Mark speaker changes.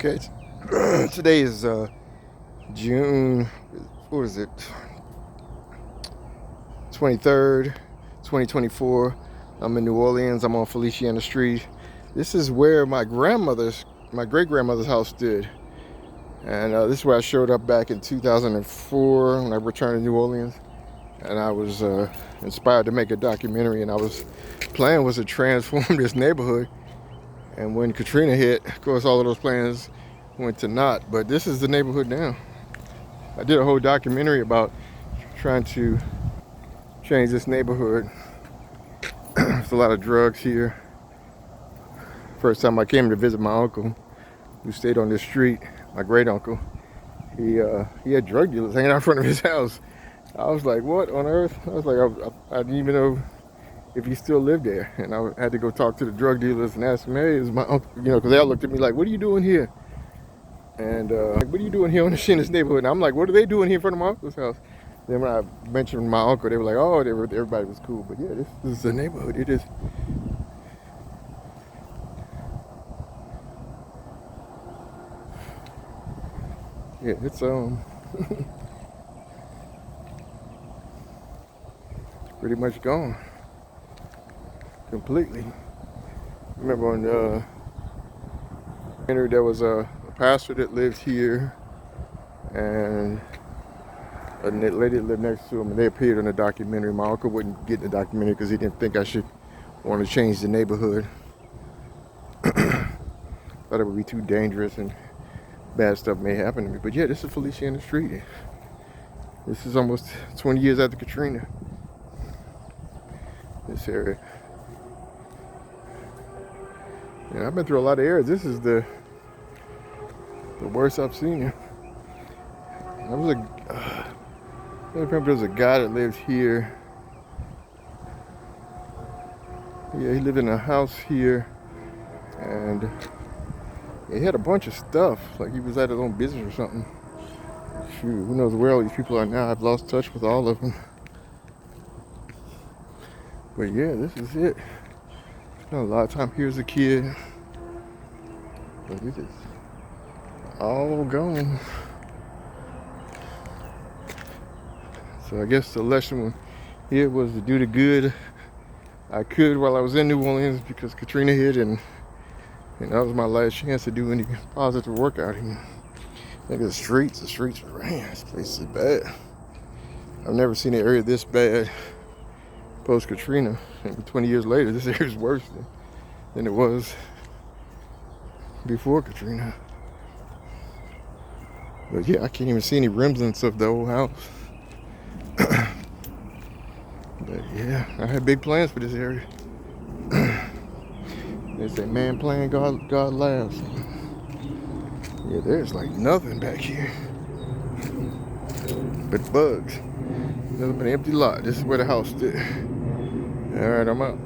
Speaker 1: Okay, today is June, what is it, 23rd, 2024. I'm in New Orleans. I'm on Feliciana Street. This is where my great-grandmother's house stood. And this is where I showed up back in 2004 when I returned to New Orleans. And I was inspired to make a documentary, and plan was to transform this neighborhood. And when Katrina hit, of course, all of those plans went to naught. But this is the neighborhood now. I did a whole documentary about trying to change this neighborhood. There's a lot of drugs here. First time I came to visit my uncle, who stayed on this street, my great uncle, he had drug dealers hanging out in front of his house. I was like, what on earth? I was like, I didn't even know if he still lived there. And I had to go talk to the drug dealers and ask them, hey, is my uncle, because they all looked at me like, what are you doing here? And like, what are you doing here in this neighborhood? And I'm like, what are they doing here in front of my uncle's house? Then when I mentioned my uncle, they were like, oh, everybody was cool. But yeah, this is the neighborhood. It is. Yeah, it's pretty much gone completely. Remember on there was a pastor that lived here, and a lady that lived next to him, and they appeared in the documentary. My uncle wouldn't get in the documentary because he didn't think I should want to change the neighborhood. Thought it would be too dangerous and bad stuff may happen to me. But yeah, this is Feliciana Street. This is almost 20 years after Katrina. This area. Yeah, I've been through a lot of areas. This is the worst I've seen. I remember there was a guy that lived here. Yeah, he lived in a house here, and he had a bunch of stuff. Like he was at his own business or something. Shoot, who knows where all these people are now? I've lost touch with all of them. But yeah, this is it. Spent a lot of time here as a kid. But it is all gone. So I guess the lesson here was to do the good I could while I was in New Orleans, because Katrina hit, and that was my last chance to do any positive work out here. I think the streets are, man, this place is bad. I've never seen an area this bad post-Katrina. And 20 years later, this area is worse than it was before Katrina. But yeah, I can't even see any remnants of the old house. But yeah, I had big plans for this area. They say, man playing, God laughs. Yeah, there's like nothing back here but bugs. Nothing but an empty lot. This is where the house stood. All right, I'm out.